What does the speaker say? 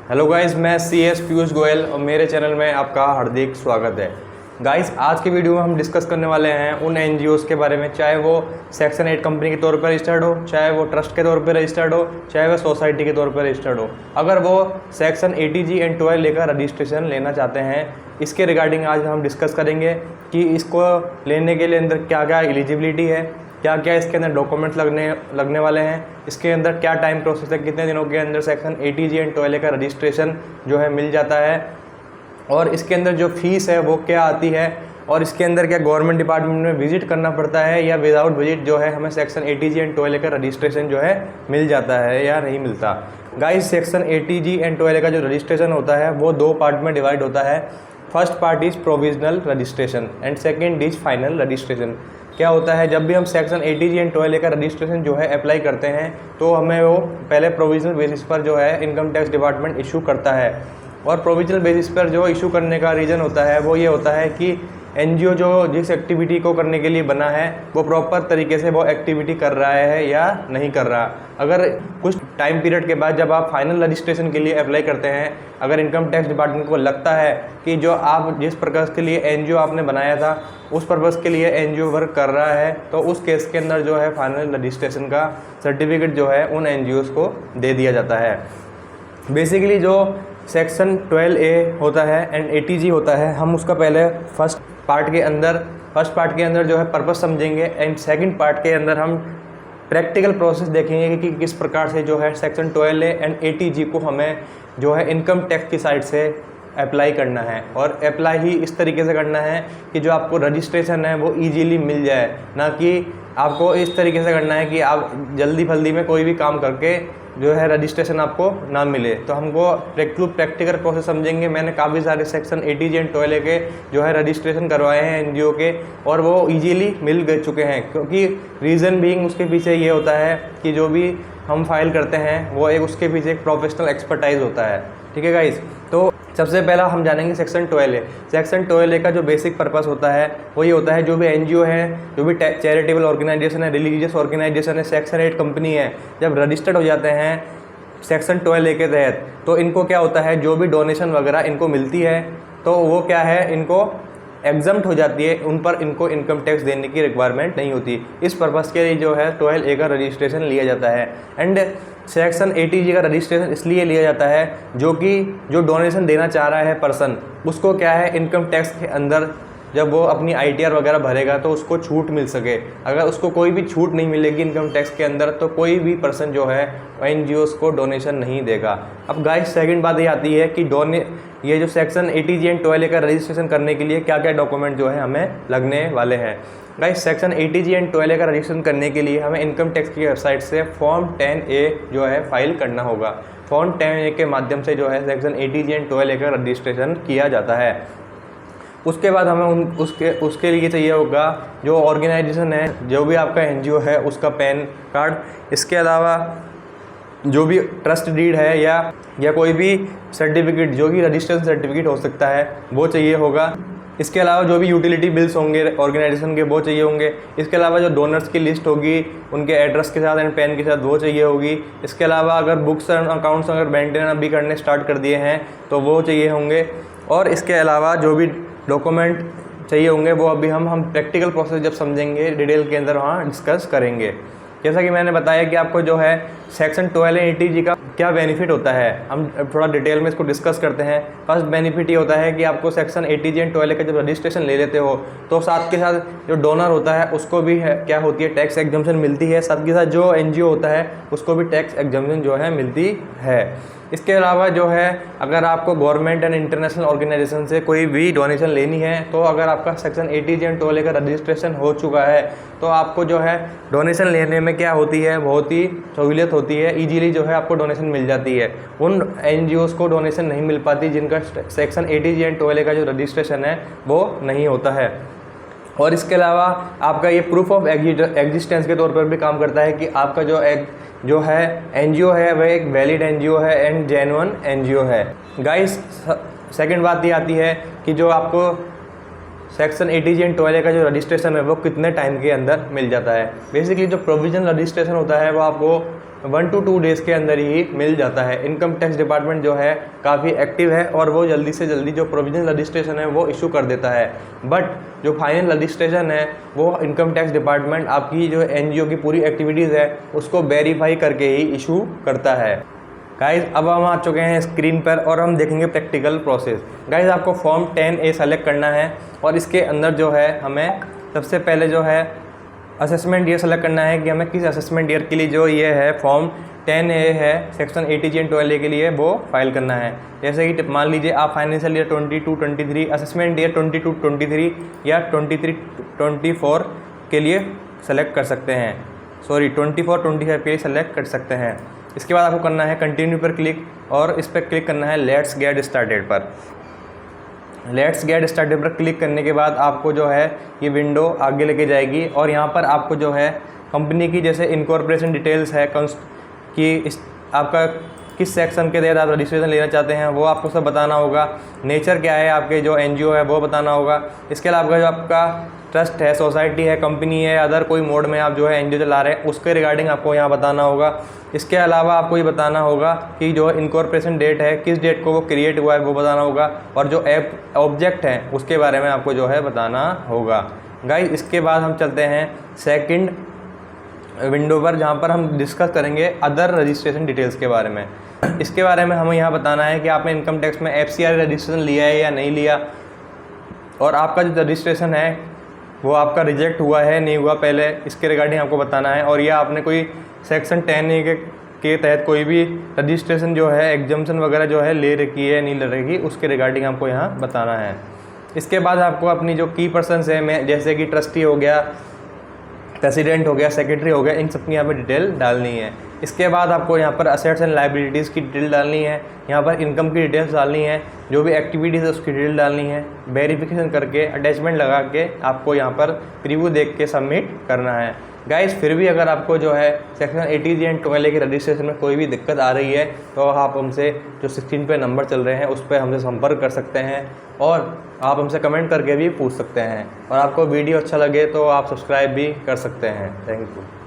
Hello guys, मैं CS Piyush Goyal और मेरे चैनल में आपका हार्दिक स्वागत है। गाइस, आज की वीडियो में हम डिस्कस करने वाले हैं उन NGOs के बारे में, चाहे वो सेक्शन 8 कंपनी के तौर पर रजिस्टर्ड हो, चाहे वो ट्रस्ट के तौर पर रजिस्टर्ड हो, चाहे वो सोसाइटी के तौर पर रजिस्टर्ड हो। अगर वो सेक्शन 80G एंड 12 लेकर रजिस्ट्रेशन लेना चाहते हैं, इसके रिगार्डिंग आज हम डिस्कस करेंगे कि इसको लेने के लिए अंदर क्या क्या एलिजिबिलिटी है, क्या क्या इसके अंदर डॉक्यूमेंट्स लगने वाले हैं, इसके अंदर क्या टाइम प्रोसेस है, कितने दिनों के अंदर सेक्शन 80G एंड 12 का रजिस्ट्रेशन जो है मिल जाता है, और इसके अंदर जो फीस है वो क्या आती है, और इसके अंदर क्या गवर्नमेंट डिपार्टमेंट में विजिट करना पड़ता है या विदाउट विजिट जो है हमें सेक्शन 80G एंड 12 का रजिस्ट्रेशन जो है मिल जाता है या नहीं मिलता। गाइस, सेक्शन 80G एंड 12 का जो रजिस्ट्रेशन होता है वो दो पार्ट में डिवाइड होता है। First part is provisional registration and second is final registration. क्या होता है, जब भी हम सेक्शन 80G एंड 12 का रजिस्ट्रेशन जो है अप्लाई करते हैं तो हमें वो पहले प्रोविजनल बेसिस पर जो है इनकम टैक्स डिपार्टमेंट इशू करता है, और प्रोविजनल बेसिस पर जो इशू करने का रीज़न होता है वो ये होता है कि NGO जो जिस एक्टिविटी को करने के लिए बना है वो प्रॉपर तरीके से वो एक्टिविटी कर रहा है या नहीं कर रहा। अगर कुछ टाइम पीरियड के बाद जब आप फाइनल रजिस्ट्रेशन के लिए अप्लाई करते हैं, अगर इनकम टैक्स डिपार्टमेंट को लगता है कि जो आप जिस पर्पज़ के लिए NGO आपने बनाया था उस पर्पज़ के लिए NGO वर्क कर रहा है, तो उस केस के अंदर जो है फाइनल रजिस्ट्रेशन का सर्टिफिकेट जो है उन NGOs को दे दिया जाता है। बेसिकली जो सेक्शन 12A होता है एंड 80G होता है, हम उसका पहले फर्स्ट पार्ट के अंदर जो है पर्पस समझेंगे, एंड सेकंड पार्ट के अंदर हम प्रैक्टिकल प्रोसेस देखेंगे कि किस प्रकार से जो है सेक्शन 12A एंड 80G को हमें जो है इनकम टैक्स की साइड से अप्लाई करना है, और अप्लाई ही इस तरीके से करना है कि जो आपको रजिस्ट्रेशन है वो इजीली मिल जाए, ना कि आपको इस तरीके से करना है कि आप जल्दी फल्दी में कोई भी काम करके जो है रजिस्ट्रेशन आपको ना मिले। तो हमको प्रैक्टिकल प्रोसेस समझेंगे। मैंने काफ़ी सारे सेक्शन 80G एंड 12 के जो है रजिस्ट्रेशन करवाए हैं NGO के, और वो इजीली मिल गए चुके हैं, क्योंकि रीज़न बीइंग उसके पीछे ये होता है कि जो भी हम फाइल करते हैं वो एक उसके पीछे एक प्रोफेशनल एक्सपर्टाइज होता है। ठीक है गाइस, तो सबसे पहला हम जानेंगे सेक्शन 12A। सेक्शन 12A का जो बेसिक पर्पस होता है वो ये होता है, जो भी NGO है, जो भी चैरिटेबल ऑर्गेनाइजेशन है, रिलीजियस ऑर्गेनाइजेशन है, सेक्शन 8 कंपनी है, जब रजिस्टर्ड हो जाते हैं सेक्शन 12A के तहत, तो इनको क्या होता है, जो भी डोनेशन वगैरह इनको मिलती है तो वो क्या है, इनको एग्जम्प्ट हो जाती है, उन पर इनको इनकम टैक्स देने की रिक्वायरमेंट नहीं होती। इस पर्पज़ के लिए जो है 12A का रजिस्ट्रेशन लिया जाता है। एंड सेक्शन 80G का रजिस्ट्रेशन इसलिए लिया जाता है जो डोनेशन देना चाह रहा है पर्सन, उसको क्या है इनकम टैक्स के अंदर जब वो अपनी ITR वगैरह भरेगा तो उसको छूट मिल सके। अगर उसको कोई भी छूट नहीं मिलेगी इनकम टैक्स के अंदर तो कोई भी पर्सन जो है NGOs को डोनेशन नहीं देगा। अब गाइस, सेकंड बात ये आती है कि ये जो सेक्शन 80G एंड 12 का रजिस्ट्रेशन करने के लिए क्या क्या डॉक्यूमेंट जो है हमें लगने वाले हैं। गाइस, सेक्शन 80G एंड 12 का रजिस्ट्रेशन करने के लिए हमें इनकम टैक्स की वेबसाइट से फॉर्म 10A जो है फाइल करना होगा। फॉर्म 10A के माध्यम से जो है सेक्शन 80G एंड 12 का रजिस्ट्रेशन किया जाता है। उसके बाद हमें उसके लिए चाहिए होगा जो ऑर्गेनाइजेशन है, जो भी आपका NGO है उसका पैन कार्ड। इसके अलावा जो भी ट्रस्ट डीड है या कोई भी सर्टिफिकेट, जो कि रजिस्ट्रेशन सर्टिफिकेट हो सकता है, वो चाहिए होगा। इसके अलावा जो भी यूटिलिटी बिल्स होंगे ऑर्गेनाइजेशन के वो चाहिए होंगे। इसके अलावा जो डोनर्स की लिस्ट होगी उनके एड्रेस के साथ एंड पैन के साथ वो चाहिए होगी। इसके अलावा अगर बुक्स एंड अकाउंट्स अगर मेंटेन अभी करने स्टार्ट कर दिए हैं तो वो चाहिए होंगे। और इसके अलावा जो भी डॉक्यूमेंट चाहिए होंगे वो अभी हम प्रैक्टिकल प्रोसेस जब समझेंगे डिटेल के अंदर वहाँ डिस्कस करेंगे। जैसा कि मैंने बताया कि आपको जो है सेक्शन 12 80G का क्या बेनिफिट होता है, हम थोड़ा डिटेल में इसको डिस्कस करते हैं। फर्स्ट बेनिफिट ये होता है कि आपको सेक्शन 80G एंड 12 का जब रजिस्ट्रेशन ले लेते हो तो साथ के साथ जो डोनर होता है उसको भी क्या होती है, टैक्स एग्जम्पशन मिलती है। साथ के साथ जो NGO होता है उसको भी टैक्स एग्जम्पशन जो है मिलती है। इसके अलावा जो है अगर आपको गवर्नमेंट एंड इंटरनेशनल ऑर्गेनाइजेशन से कोई भी डोनेशन लेनी है तो अगर आपका सेक्शन 80G एंड 12 का रजिस्ट्रेशन हो चुका है तो आपको जो है डोनेशन लेने में क्या होती है, बहुत ही सहूलियत होती है, इजीली जो है आपको डोनेशन मिल जाती है। उन NGOs को डोनेशन नहीं मिल पाती जिनका सेक्शन 80G एंड 12 का जो रजिस्ट्रेशन है वो नहीं होता है। और इसके अलावा आपका ये प्रूफ ऑफ एग्जिस्टेंस के तौर पर भी काम करता है कि आपका जो है NGO है वह एक वैलिड NGO है एंड जेन्युइन NGO है। गाइस, सेकंड बात ये आती है कि जो आपको सेक्शन 80G एंड 12 का जो रजिस्ट्रेशन है वो कितने टाइम के अंदर मिल जाता है। बेसिकली जो प्रोविजनल रजिस्ट्रेशन होता है वो आपको 1 to 2 डेज़ के अंदर ही मिल जाता है। इनकम टैक्स डिपार्टमेंट जो है काफ़ी एक्टिव है और वो जल्दी से जल्दी जो प्रोविजनल रजिस्ट्रेशन है वो इशू कर देता है। बट जो फाइनल रजिस्ट्रेशन है वो इनकम टैक्स डिपार्टमेंट आपकी जो एनजीओ की पूरी एक्टिविटीज़ है उसको वेरीफाई करके ही इशू करता है। गाइज़ अब हम आ चुके हैं स्क्रीन पर और हम देखेंगे प्रैक्टिकल प्रोसेस। गाइज़ आपको फॉर्म 10A सेलेक्ट करना है और इसके अंदर जो है हमें सबसे पहले जो है असेसमेंट ईयर सेलेक्ट करना है कि हमें किस असेसमेंट ईयर के लिए जो ये है फॉर्म 10A है सेक्शन 80G एंड 12A के लिए वो फाइल करना है। जैसे कि मान लीजिए आप फाइनेंशियल ईयर 22-23 असेसमेंट ईयर 22-23 या 23-24 के लिए सेलेक्ट कर सकते हैं, 24-25 के लिए सेलेक्ट कर सकते हैं। इसके बाद आपको करना है कंटिन्यू पर क्लिक और इस पर क्लिक करना है लेट्स गेट स्टार्टेड पर। लेट्स गेट स्टार्टेड पर क्लिक करने के बाद आपको जो है ये विंडो आगे लेके जाएगी और यहाँ पर आपको जो है कंपनी की जैसे इनकॉर्पोरेशन डिटेल्स है कि आपका किस सेक्शन के तहत आप रजिस्ट्रेशन लेना चाहते हैं वो आपको सब बताना होगा। नेचर क्या है आपके जो एनजीओ है वो बताना होगा। इसके अलावा जो आपका ट्रस्ट है, सोसाइटी है, कंपनी है, अदर कोई मोड में आप जो है एनजीओ चला रहे हैं उसके रिगार्डिंग आपको यहाँ बताना होगा। इसके अलावा आपको ये बताना होगा कि जो इनकॉर्पोरेशन डेट है किस डेट को वो क्रिएट हुआ है वो बताना होगा और जो ऐप ऑब्जेक्ट है उसके बारे में आपको जो है बताना होगा। गाइस इसके बाद हम चलते हैं सेकंड विंडो पर जहाँ पर हम डिस्कस करेंगे अदर रजिस्ट्रेशन डिटेल्स के बारे में। इसके बारे में हमें यहाँ बताना है कि आपने इनकम टैक्स में FCRA रजिस्ट्रेशन लिया है या नहीं लिया और आपका जो रजिस्ट्रेशन है वो आपका रिजेक्ट हुआ है नहीं हुआ, पहले इसके रिगार्डिंग आपको बताना है। और या आपने कोई सेक्शन 10A के तहत कोई भी रजिस्ट्रेशन जो है एग्जम्पशन वगैरह जो है ले रखी है नहीं ले रखी उसके रिगार्डिंग आपको यहाँ बताना है। इसके बाद आपको अपनी जो की पर्सन्स है जैसे कि ट्रस्टी हो गया, प्रेसिडेंट हो गया, सेक्रेटरी हो गया, इन सब की यहाँ पर डिटेल डालनी है। इसके बाद आपको यहाँ पर असेट्स एंड लायबिलिटीज़ की डिटेल डालनी है, यहाँ पर इनकम की डिटेल्स डालनी है, जो भी एक्टिविटीज़ है उसकी डिटेल डालनी है। वेरिफिकेशन करके अटैचमेंट लगा के आपको यहाँ पर प्रीव्यू देख के सबमिट करना है। गाइस फिर भी अगर आपको जो है सेक्शन 80G एंड 12A के रजिस्ट्रेशन में कोई भी दिक्कत आ रही है तो आप हमसे जो 16 पे नंबर चल रहे हैं उस पर हमसे संपर्क कर सकते हैं और आप हमसे कमेंट करके भी पूछ सकते हैं। और आपको वीडियो अच्छा लगे तो आप सब्सक्राइब भी कर सकते हैं। Thank you.